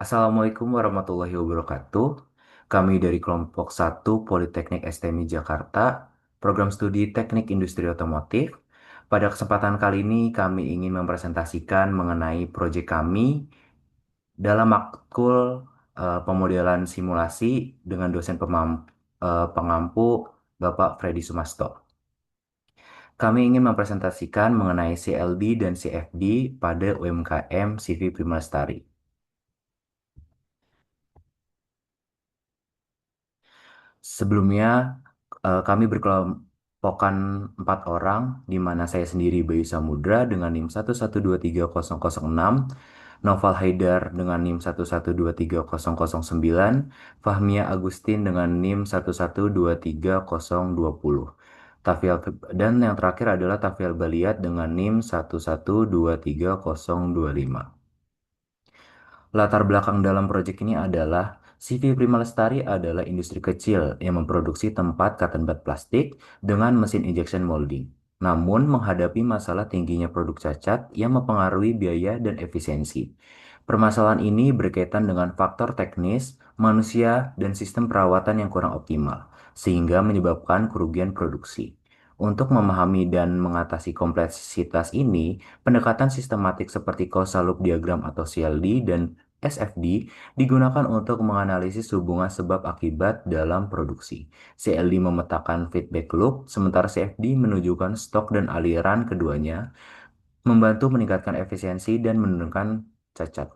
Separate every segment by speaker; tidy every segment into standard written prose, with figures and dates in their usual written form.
Speaker 1: Assalamualaikum warahmatullahi wabarakatuh. Kami dari kelompok 1 Politeknik STMI Jakarta, program studi Teknik Industri Otomotif. Pada kesempatan kali ini kami ingin mempresentasikan mengenai proyek kami dalam matkul pemodelan simulasi dengan dosen pengampu Bapak Freddy Sumasto. Kami ingin mempresentasikan mengenai CLD dan CFD pada UMKM CV Prima Lestari. Sebelumnya, kami berkelompokan 4 orang, di mana saya sendiri Bayu Samudra dengan NIM 1123006, Noval Haidar dengan NIM 1123009, Fahmia Agustin dengan NIM 1123020. Tafial, dan yang terakhir adalah Tafial Baliat dengan NIM 1123025. Latar belakang dalam proyek ini adalah CV Prima Lestari adalah industri kecil yang memproduksi tempat cotton bud plastik dengan mesin injection molding. Namun menghadapi masalah tingginya produk cacat yang mempengaruhi biaya dan efisiensi. Permasalahan ini berkaitan dengan faktor teknis, manusia, dan sistem perawatan yang kurang optimal, sehingga menyebabkan kerugian produksi. Untuk memahami dan mengatasi kompleksitas ini, pendekatan sistematik seperti causal loop diagram atau CLD dan SFD digunakan untuk menganalisis hubungan sebab akibat dalam produksi. CLD memetakan feedback loop, sementara CFD menunjukkan stok dan aliran keduanya, membantu meningkatkan efisiensi dan menurunkan cacat.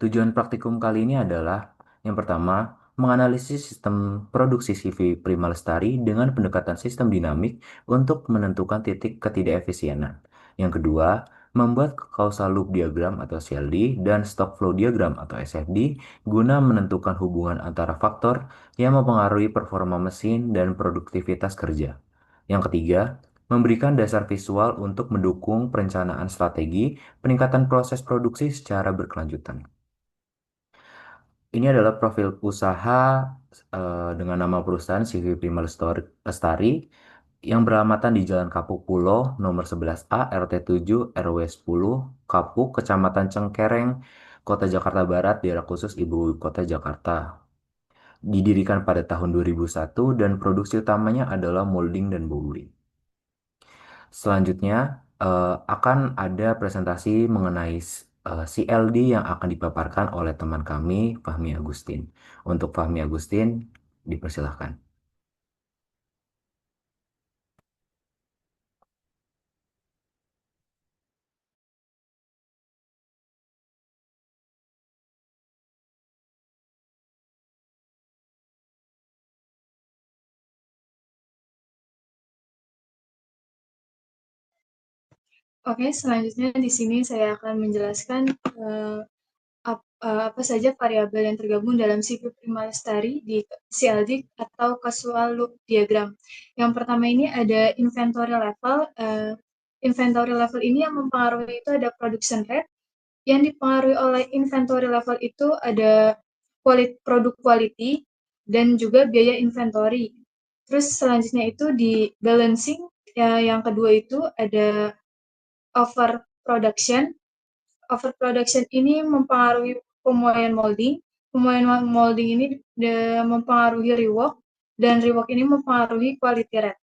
Speaker 1: Tujuan praktikum kali ini adalah yang pertama, menganalisis sistem produksi CV Prima Lestari dengan pendekatan sistem dinamik untuk menentukan titik ketidakefisienan. Yang kedua, membuat causal loop diagram atau CLD dan stock flow diagram atau SFD guna menentukan hubungan antara faktor yang mempengaruhi performa mesin dan produktivitas kerja. Yang ketiga, memberikan dasar visual untuk mendukung perencanaan strategi peningkatan proses produksi secara berkelanjutan. Ini adalah profil usaha dengan nama perusahaan CV Prima Lestari yang beralaman di Jalan Kapuk Pulo nomor 11A RT 7 RW 10 Kapuk Kecamatan Cengkereng Kota Jakarta Barat daerah khusus Ibu Kota Jakarta. Didirikan pada tahun 2001 dan produksi utamanya adalah molding dan bowling. Selanjutnya akan ada presentasi mengenai CLD yang akan dipaparkan oleh teman kami, Fahmi Agustin. Untuk Fahmi Agustin, dipersilahkan.
Speaker 2: Oke, selanjutnya di sini saya akan menjelaskan apa saja variabel yang tergabung dalam siklus Prima Lestari di CLD atau Casual Loop Diagram. Yang pertama ini ada inventory level. Inventory level ini yang mempengaruhi itu ada production rate. Yang dipengaruhi oleh inventory level itu ada produk quality dan juga biaya inventory. Terus selanjutnya itu di balancing, ya, yang kedua itu ada overproduction. Overproduction ini mempengaruhi pemuaian molding. Pemuaian molding ini mempengaruhi rework, dan rework ini mempengaruhi quality rate.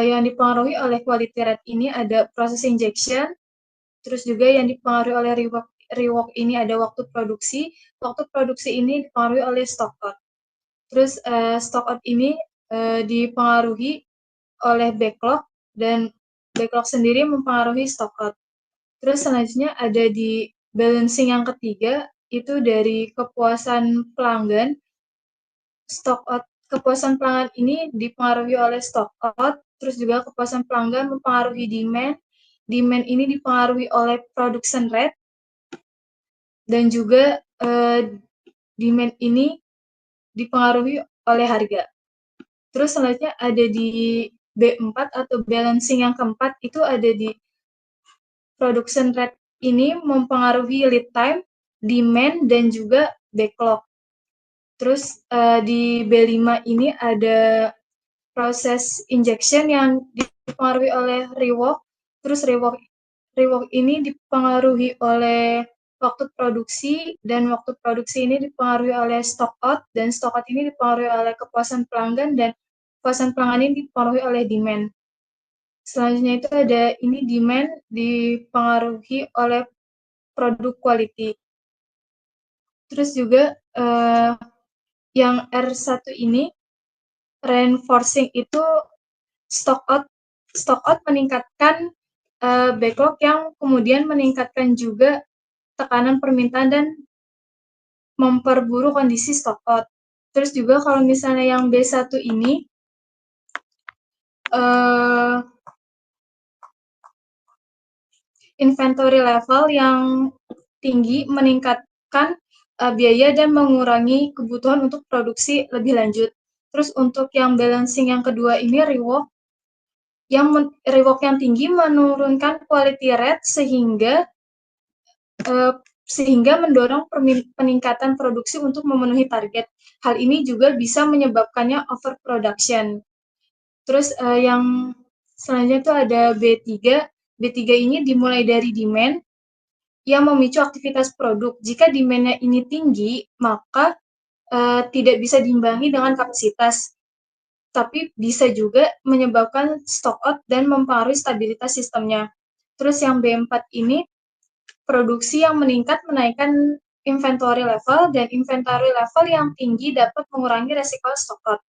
Speaker 2: Yang dipengaruhi oleh quality rate ini ada proses injection, terus juga yang dipengaruhi oleh rework ini ada waktu produksi. Waktu produksi ini dipengaruhi oleh stock out. Terus stock out ini dipengaruhi oleh backlog, dan backlog sendiri mempengaruhi stock out. Terus selanjutnya ada di balancing yang ketiga, itu dari kepuasan pelanggan. Stock out, kepuasan pelanggan ini dipengaruhi oleh stock out, terus juga kepuasan pelanggan mempengaruhi demand. Demand ini dipengaruhi oleh production rate, dan juga demand ini dipengaruhi oleh harga. Terus selanjutnya ada di B4 atau balancing yang keempat, itu ada di production rate ini mempengaruhi lead time, demand, dan juga backlog. Terus di B5 ini ada proses injection yang dipengaruhi oleh rework. Terus rework Reward ini dipengaruhi oleh waktu produksi, dan waktu produksi ini dipengaruhi oleh stock out, dan stock out ini dipengaruhi oleh kepuasan pelanggan, dan kepuasan pelanggan ini dipengaruhi oleh demand. Selanjutnya itu ada ini demand dipengaruhi oleh produk quality. Terus juga yang R1 ini reinforcing itu stock out. Stock out meningkatkan backlog yang kemudian meningkatkan juga tekanan permintaan dan memperburuk kondisi stock out. Terus juga kalau misalnya yang B1 ini uh, inventory level yang tinggi meningkatkan biaya dan mengurangi kebutuhan untuk produksi lebih lanjut. Terus untuk yang balancing yang kedua ini reward yang tinggi menurunkan quality rate uh, sehingga mendorong peningkatan produksi untuk memenuhi target. Hal ini juga bisa menyebabkannya overproduction. Terus yang selanjutnya itu ada B3. B3 ini dimulai dari demand yang memicu aktivitas produk. Jika demand-nya ini tinggi, maka tidak bisa diimbangi dengan kapasitas, tapi bisa juga menyebabkan stock out dan mempengaruhi stabilitas sistemnya. Terus yang B4 ini, produksi yang meningkat menaikkan inventory level, dan inventory level yang tinggi dapat mengurangi resiko stock out.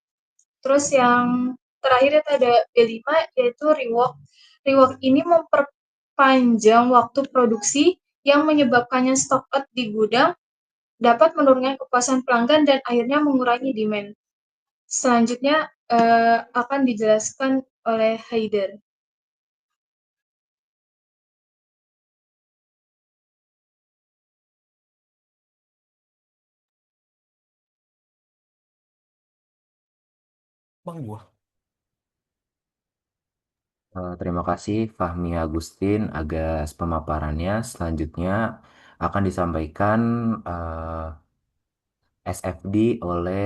Speaker 2: Terus yang terakhir itu ada B5, yaitu rework. Rework ini memperpanjang waktu produksi yang menyebabkannya stock out di gudang, dapat menurunkan kepuasan pelanggan dan akhirnya mengurangi demand. Selanjutnya akan dijelaskan oleh Haider.
Speaker 3: Bang gua.
Speaker 1: Terima kasih Fahmi Agustin atas pemaparannya. Selanjutnya akan disampaikan SFD oleh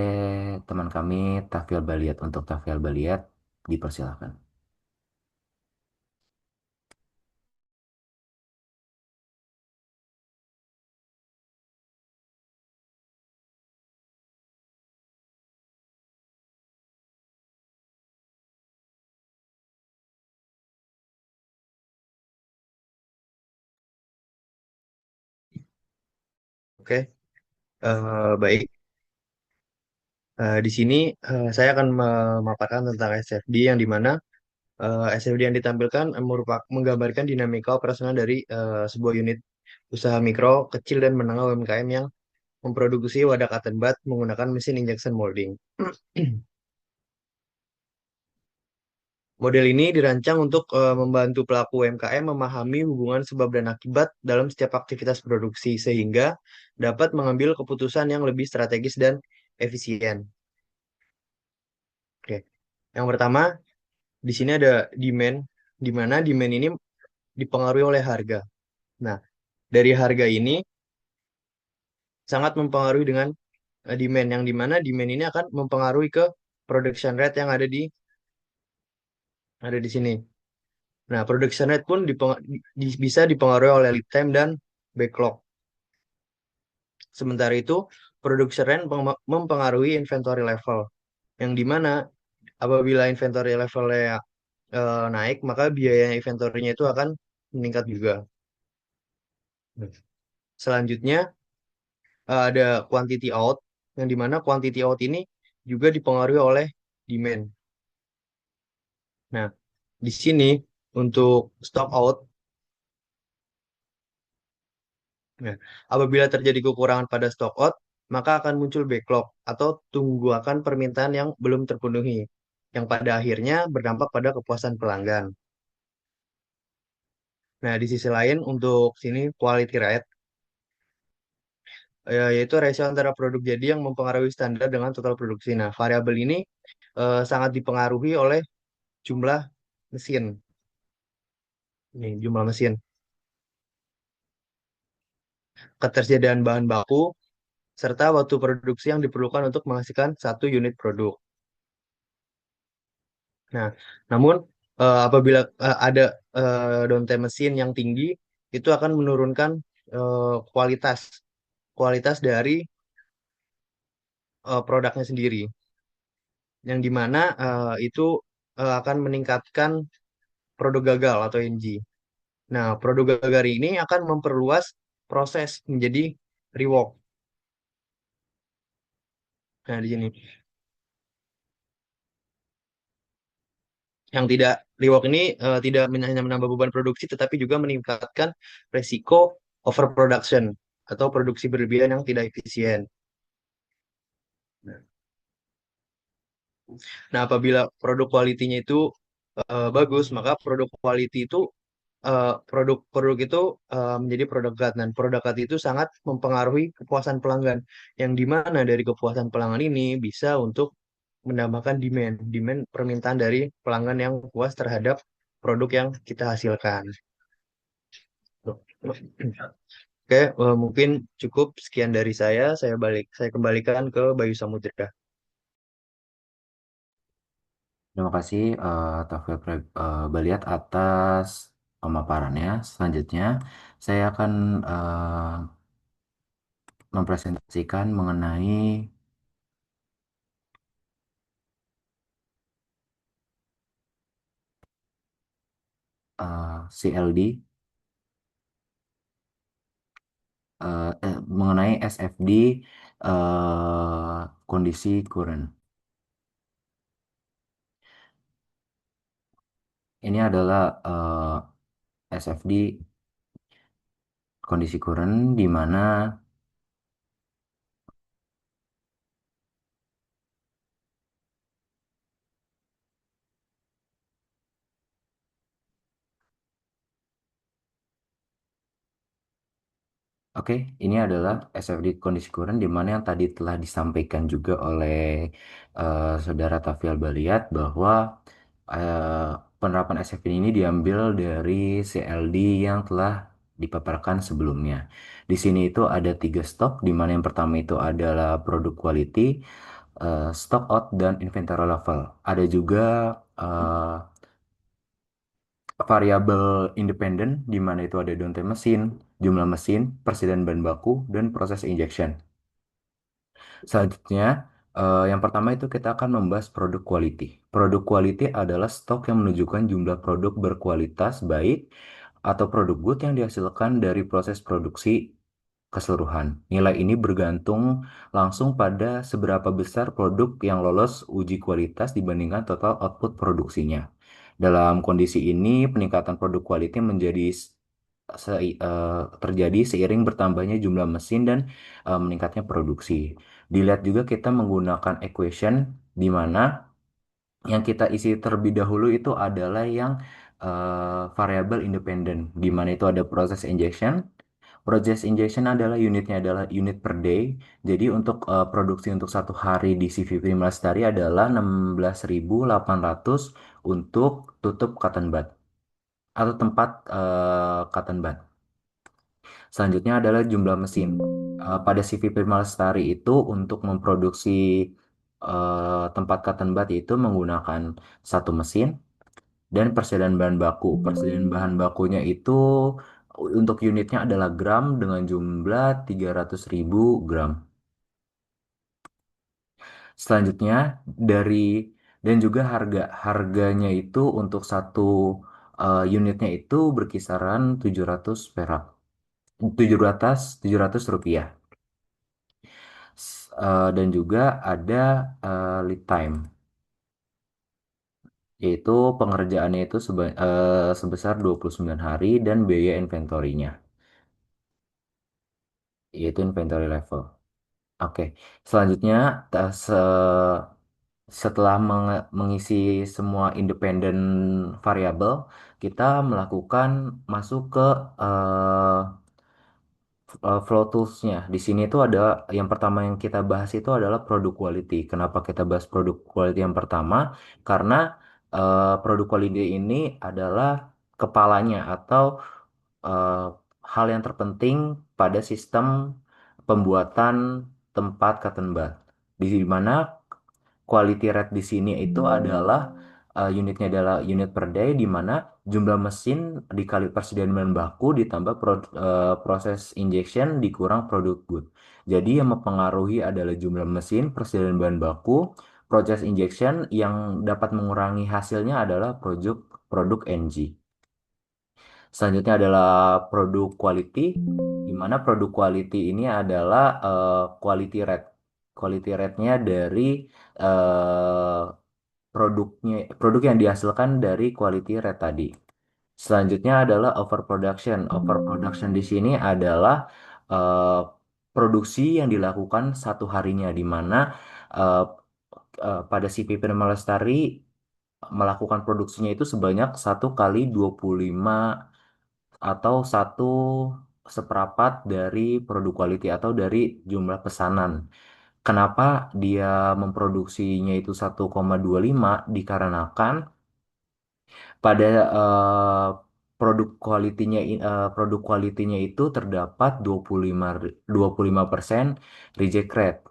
Speaker 1: teman kami Tafiel Baliat. Untuk Tafiel Baliat, dipersilakan.
Speaker 3: Oke, baik. Di sini saya akan memaparkan tentang SFD yang dimana SFD yang ditampilkan merupakan menggambarkan dinamika operasional dari sebuah unit usaha mikro, kecil dan menengah UMKM yang memproduksi wadah cotton bud menggunakan mesin injection molding. Model ini dirancang untuk membantu pelaku UMKM memahami hubungan sebab dan akibat dalam setiap aktivitas produksi sehingga dapat mengambil keputusan yang lebih strategis dan efisien. Oke. Yang pertama, di sini ada demand, di mana demand ini dipengaruhi oleh harga. Nah, dari harga ini sangat mempengaruhi dengan demand, yang dimana demand ini akan mempengaruhi ke production rate yang ada di sini. Nah, production rate pun bisa dipengaruhi oleh lead time dan backlog. Sementara itu, production rate mempengaruhi inventory level, yang dimana apabila inventory levelnya naik, maka biaya inventory-nya itu akan meningkat juga. Selanjutnya, ada quantity out, yang dimana quantity out ini juga dipengaruhi oleh demand. Nah, di sini untuk stock out, ya, apabila terjadi kekurangan pada stock out, maka akan muncul backlog atau tunggakan permintaan yang belum terpenuhi, yang pada akhirnya berdampak pada kepuasan pelanggan. Nah, di sisi lain untuk sini quality rate, yaitu rasio antara produk jadi yang mempengaruhi standar dengan total produksi. Nah, variabel ini sangat dipengaruhi oleh jumlah mesin. Ini jumlah mesin, ketersediaan bahan baku, serta waktu produksi yang diperlukan untuk menghasilkan satu unit produk. Nah, namun apabila ada downtime mesin yang tinggi itu akan menurunkan kualitas kualitas dari produknya sendiri, yang dimana itu akan meningkatkan produk gagal atau NG. Nah, produk gagal ini akan memperluas proses menjadi rework. Nah, di sini yang tidak rework ini tidak hanya menambah beban produksi, tetapi juga meningkatkan resiko overproduction atau produksi berlebihan yang tidak efisien. Nah, apabila produk quality-nya itu bagus, maka produk quality itu produk-produk itu menjadi produk GAT, dan produk GAT itu sangat mempengaruhi kepuasan pelanggan, yang dimana dari kepuasan pelanggan ini bisa untuk menambahkan demand permintaan dari pelanggan yang puas terhadap produk yang kita hasilkan. Oke, mungkin cukup sekian dari saya. Saya kembalikan ke Bayu Samudra.
Speaker 1: Terima kasih Baliat atas pemaparannya. Selanjutnya, saya akan mempresentasikan mengenai CLD, mengenai SFD kondisi current. Ini adalah SFD kondisi current di mana oke, ini adalah SFD kondisi current di mana yang tadi telah disampaikan juga oleh Saudara Tafial Baliat bahwa eh, penerapan SFD ini diambil dari CLD yang telah dipaparkan sebelumnya. Di sini itu ada tiga stok, di mana yang pertama itu adalah produk quality, stock out, dan inventory level. Ada juga eh, variabel independen, di mana itu ada downtime mesin, jumlah mesin, persediaan bahan baku, dan proses injection. Selanjutnya, yang pertama itu kita akan membahas produk quality. Produk quality adalah stok yang menunjukkan jumlah produk berkualitas baik atau produk good yang dihasilkan dari proses produksi keseluruhan. Nilai ini bergantung langsung pada seberapa besar produk yang lolos uji kualitas dibandingkan total output produksinya. Dalam kondisi ini, peningkatan produk quality terjadi seiring bertambahnya jumlah mesin dan meningkatnya produksi. Dilihat juga kita menggunakan equation di mana yang kita isi terlebih dahulu itu adalah yang variabel independen, di mana itu ada proses injection. Proses injection adalah unitnya adalah unit per day. Jadi untuk produksi untuk satu hari di CV Prima Lestari adalah 16.800 untuk tutup cotton bud atau tempat cotton bud. Selanjutnya adalah jumlah mesin. Pada CV Prima Lestari itu untuk memproduksi tempat cotton bud itu menggunakan satu mesin dan persediaan bahan baku. Persediaan bahan bakunya itu untuk unitnya adalah gram dengan jumlah 300.000 gram. Selanjutnya dari dan juga harganya itu untuk satu unitnya itu berkisaran 700 perak. 700 rupiah. Dan juga ada lead time, yaitu pengerjaannya itu sebesar 29 hari dan biaya inventorinya, yaitu inventory level. Oke, selanjutnya setelah mengisi semua independen variabel, kita melakukan masuk ke eh, flow tools-nya. Di sini itu ada yang pertama yang kita bahas itu adalah produk quality. Kenapa kita bahas produk quality yang pertama? Karena produk quality ini adalah kepalanya atau eh, hal yang terpenting pada sistem pembuatan tempat cotton bud. Di mana quality rate di sini itu adalah unitnya adalah unit per day, di mana jumlah mesin dikali persediaan bahan baku ditambah proses injection dikurang produk good. Jadi yang mempengaruhi adalah jumlah mesin, persediaan bahan baku, proses injection yang dapat mengurangi hasilnya adalah produk NG. Selanjutnya adalah produk quality, di mana produk quality ini adalah quality rate. Quality rate-nya dari eh, produk yang dihasilkan dari quality rate tadi. Selanjutnya adalah overproduction. Overproduction di sini adalah eh, produksi yang dilakukan satu harinya, di mana eh, pada si Pipin Lestari melakukan produksinya itu sebanyak 1 kali 25 atau 1/4 dari produk quality atau dari jumlah pesanan. Kenapa dia memproduksinya itu 1,25? Dikarenakan pada produk quality-nya itu terdapat 25% reject rate.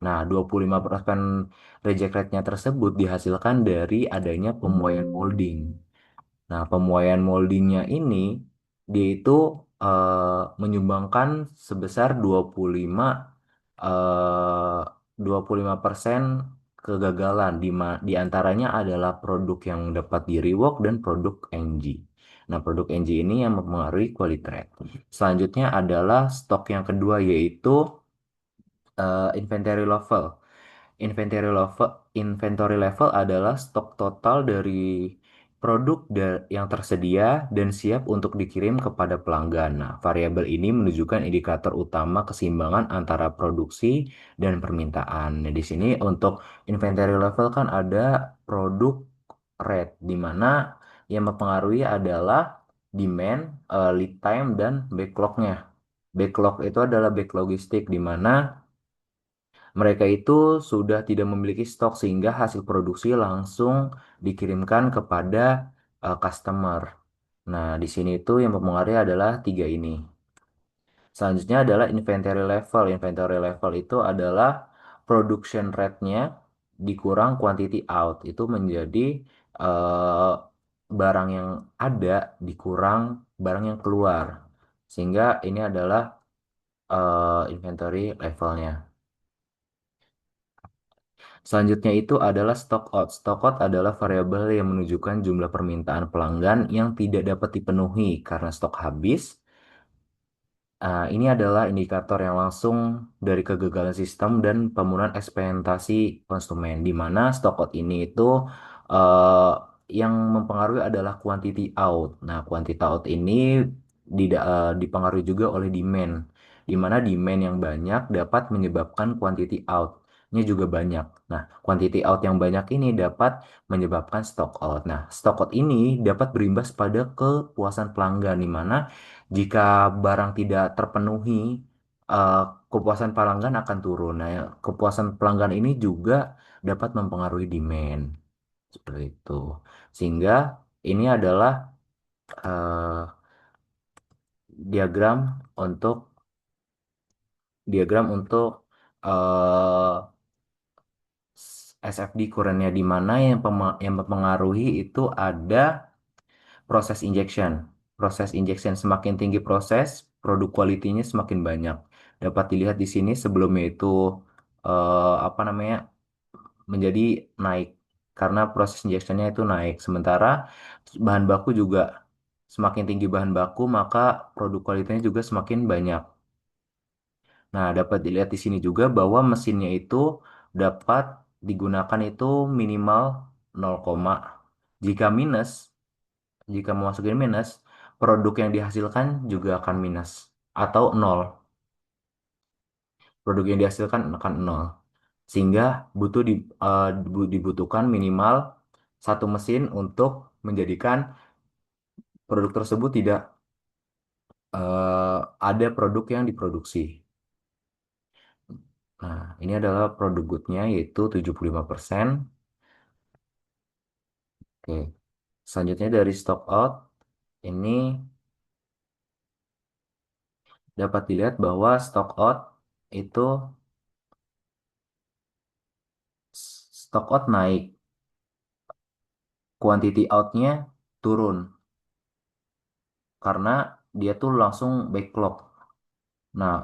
Speaker 1: Nah, 25% reject rate-nya tersebut dihasilkan dari adanya pemuaian molding. Nah, pemuaian moldingnya ini dia itu menyumbangkan sebesar 25% kegagalan di antaranya adalah produk yang dapat di rework dan produk NG. Nah, produk NG ini yang mempengaruhi quality rate. Selanjutnya adalah stok yang kedua yaitu inventory level. Inventory level adalah stok total dari yang tersedia dan siap untuk dikirim kepada pelanggan. Nah, variabel ini menunjukkan indikator utama keseimbangan antara produksi dan permintaan. Nah, di sini untuk inventory level kan ada produk rate, di mana yang mempengaruhi adalah demand, lead time, dan backlognya. Backlog itu adalah back logistik, di mana mereka itu sudah tidak memiliki stok sehingga hasil produksi langsung dikirimkan kepada customer. Nah, di sini itu yang mempengaruhi adalah tiga ini. Selanjutnya adalah inventory level. Inventory level itu adalah production rate-nya dikurang quantity out. Itu menjadi eh, barang yang ada dikurang barang yang keluar. Sehingga ini adalah inventory levelnya. Selanjutnya itu adalah stock out. Stock out adalah variabel yang menunjukkan jumlah permintaan pelanggan yang tidak dapat dipenuhi karena stok habis. Ini adalah indikator yang langsung dari kegagalan sistem dan pemenuhan ekspektasi konsumen, di mana stock out ini itu eh, yang mempengaruhi adalah quantity out. Nah, quantity out ini dipengaruhi juga oleh demand, di mana demand yang banyak dapat menyebabkan quantity out-nya juga banyak. Nah, quantity out yang banyak ini dapat menyebabkan stock out. Nah, stock out ini dapat berimbas pada kepuasan pelanggan, di mana jika barang tidak terpenuhi, eh, kepuasan pelanggan akan turun. Nah, kepuasan pelanggan ini juga dapat mempengaruhi demand. Seperti itu. Sehingga ini adalah eh, diagram untuk diagram untuk eh, SFD kurangnya, di mana yang mempengaruhi itu ada proses injection. Proses injection semakin tinggi proses, produk quality-nya semakin banyak. Dapat dilihat di sini sebelumnya itu apa namanya menjadi naik karena proses injection-nya itu naik. Sementara bahan baku juga semakin tinggi bahan baku, maka produk kualitasnya juga semakin banyak. Nah, dapat dilihat di sini juga bahwa mesinnya itu dapat digunakan itu minimal 0, jika minus jika memasukin minus, produk yang dihasilkan juga akan minus atau nol. Produk yang dihasilkan akan nol. Sehingga dibutuhkan minimal satu mesin untuk menjadikan produk tersebut tidak ada produk yang diproduksi. Nah, ini adalah produk goodnya yaitu 75%. Oke. Selanjutnya dari stock out ini dapat dilihat bahwa stock out itu stock out naik quantity outnya turun karena dia tuh langsung backlog. Nah,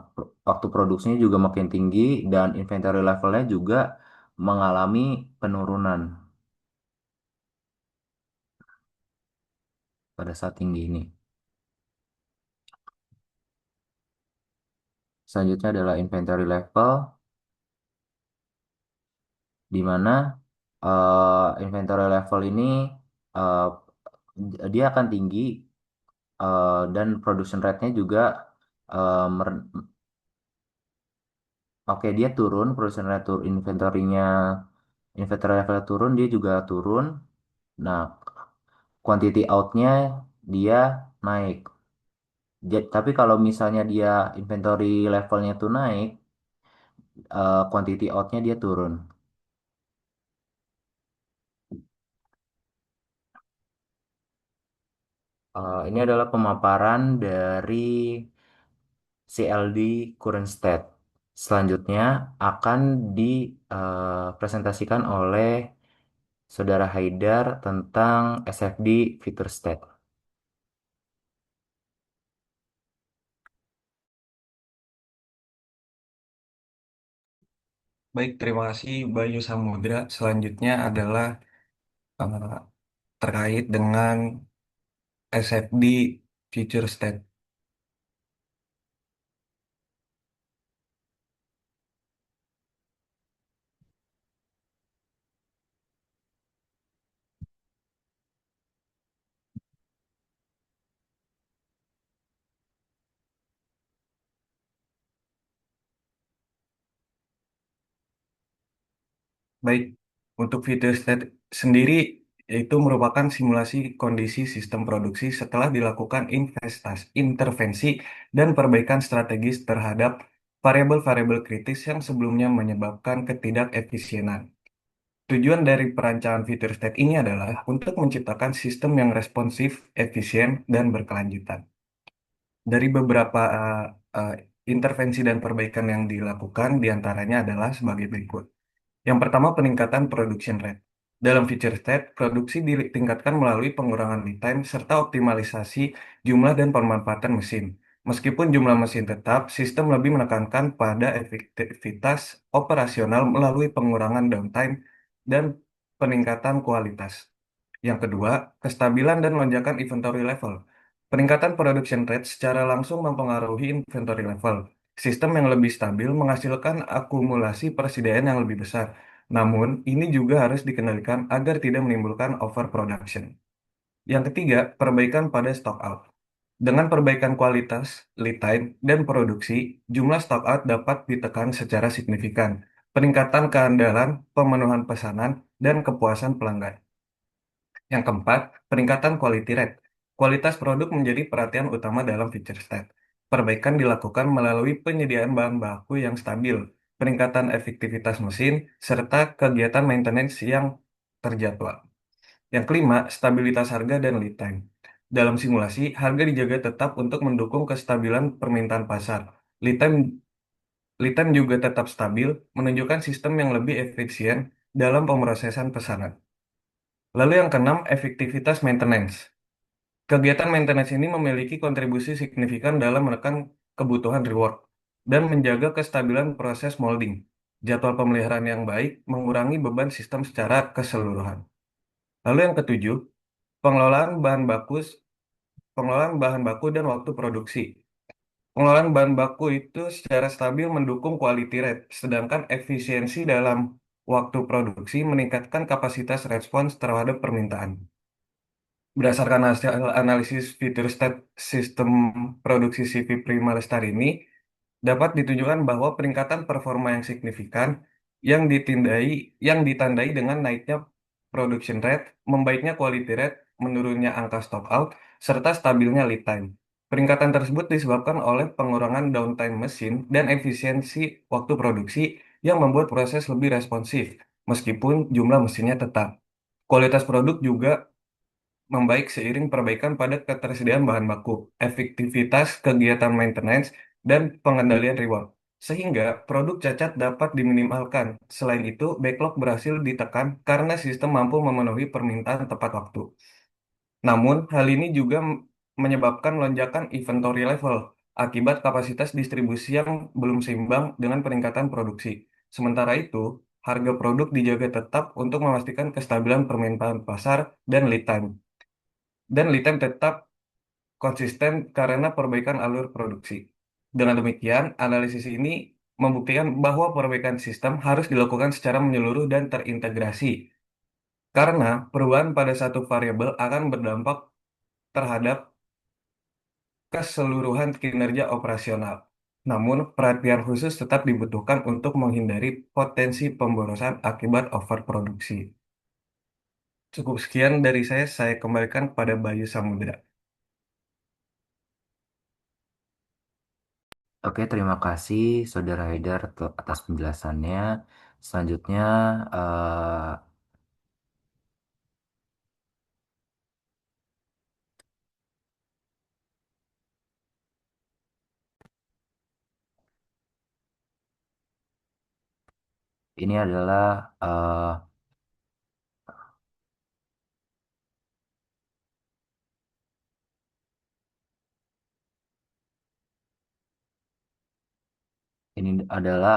Speaker 1: waktu produksinya juga makin tinggi dan inventory levelnya juga mengalami penurunan pada saat tinggi ini. Selanjutnya adalah inventory level, di mana inventory level ini eh, dia akan tinggi dan production rate-nya juga eh, mer- oke dia turun, production rate turun, inventory level turun, dia juga turun. Nah, quantity out-nya dia naik. Tapi kalau misalnya dia inventory levelnya tuh naik, quantity out-nya dia turun. Ini adalah pemaparan dari CLD current state. Selanjutnya akan dipresentasikan oleh Saudara Haidar tentang SFD future state.
Speaker 4: Baik, terima kasih Bayu Samudra. Selanjutnya adalah eh, terkait dengan SFD Future State. Baik, untuk Future State sendiri itu merupakan simulasi kondisi sistem produksi setelah dilakukan intervensi dan perbaikan strategis terhadap variabel-variabel kritis yang sebelumnya menyebabkan ketidakefisienan. Tujuan dari perancangan future state ini adalah untuk menciptakan sistem yang responsif, efisien, dan berkelanjutan. Dari beberapa eh, intervensi dan perbaikan yang dilakukan, diantaranya adalah sebagai berikut. Yang pertama, peningkatan production rate. Dalam future state, produksi ditingkatkan melalui pengurangan lead time serta optimalisasi jumlah dan pemanfaatan mesin. Meskipun jumlah mesin tetap, sistem lebih menekankan pada efektivitas operasional melalui pengurangan downtime dan peningkatan kualitas. Yang kedua, kestabilan dan lonjakan inventory level. Peningkatan production rate secara langsung mempengaruhi inventory level. Sistem yang lebih stabil menghasilkan akumulasi persediaan yang lebih besar. Namun, ini juga harus dikendalikan agar tidak menimbulkan overproduction. Yang ketiga, perbaikan pada stock out. Dengan perbaikan kualitas, lead time, dan produksi, jumlah stock out dapat ditekan secara signifikan. Peningkatan keandalan, pemenuhan pesanan, dan kepuasan pelanggan. Yang keempat, peningkatan quality rate. Kualitas produk menjadi perhatian utama dalam feature state. Perbaikan dilakukan melalui penyediaan bahan baku yang stabil, peningkatan efektivitas mesin, serta kegiatan maintenance yang terjadwal. Yang kelima, stabilitas harga dan lead time. Dalam simulasi, harga dijaga tetap untuk mendukung kestabilan permintaan pasar. Lead time, lead time juga tetap stabil, menunjukkan sistem yang lebih efisien dalam pemrosesan pesanan. Lalu yang keenam, efektivitas maintenance. Kegiatan maintenance ini memiliki kontribusi signifikan dalam menekan kebutuhan reward dan menjaga kestabilan proses molding. Jadwal pemeliharaan yang baik mengurangi beban sistem secara keseluruhan. Lalu yang ketujuh, pengelolaan bahan baku, pengelolaan bahan baku dan waktu produksi. Pengelolaan bahan baku itu secara stabil mendukung quality rate, sedangkan efisiensi dalam waktu produksi meningkatkan kapasitas respons terhadap permintaan. Berdasarkan hasil analisis fitur state sistem produksi CV Prima Lestari ini, dapat ditunjukkan bahwa peningkatan performa yang signifikan yang ditandai dengan naiknya production rate, membaiknya quality rate, menurunnya angka stock out, serta stabilnya lead time. Peningkatan tersebut disebabkan oleh pengurangan downtime mesin dan efisiensi waktu produksi yang membuat proses lebih responsif, meskipun jumlah mesinnya tetap. Kualitas produk juga membaik seiring perbaikan pada ketersediaan bahan baku, efektivitas kegiatan maintenance, dan pengendalian reward. sehingga produk cacat dapat diminimalkan. Selain itu, backlog berhasil ditekan karena sistem mampu memenuhi permintaan tepat waktu. Namun, hal ini juga menyebabkan lonjakan inventory level akibat kapasitas distribusi yang belum seimbang dengan peningkatan produksi. Sementara itu, harga produk dijaga tetap untuk memastikan kestabilan permintaan pasar dan lead time. Dan lead time tetap konsisten karena perbaikan alur produksi. Dengan demikian, analisis ini membuktikan bahwa perbaikan sistem harus dilakukan secara menyeluruh dan terintegrasi, karena perubahan pada satu variabel akan berdampak terhadap keseluruhan kinerja operasional. Namun, perhatian khusus tetap dibutuhkan untuk menghindari potensi pemborosan akibat overproduksi. Cukup sekian dari saya kembalikan pada Bayu Samudra.
Speaker 1: Oke, terima kasih Saudara Haidar atas penjelasannya. Selanjutnya, ini adalah ini adalah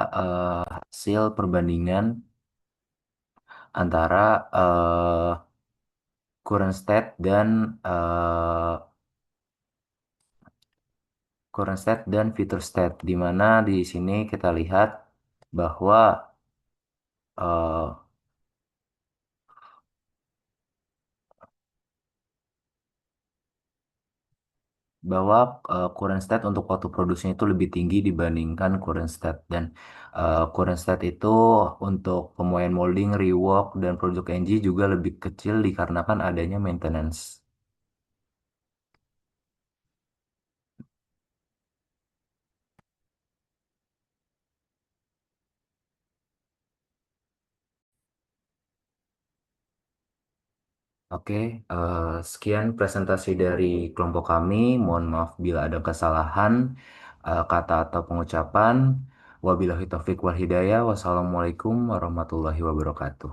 Speaker 1: hasil perbandingan antara current state dan future state, di mana di sini kita lihat bahwa eh, bahwa current state untuk waktu produksinya itu lebih tinggi dibandingkan current state, dan current state itu untuk pemuaian molding, rework, dan produk NG juga lebih kecil dikarenakan adanya maintenance. Oke, sekian presentasi dari kelompok kami. Mohon maaf bila ada kesalahan kata atau pengucapan. Wabillahi taufiq wal hidayah. Wassalamualaikum warahmatullahi wabarakatuh.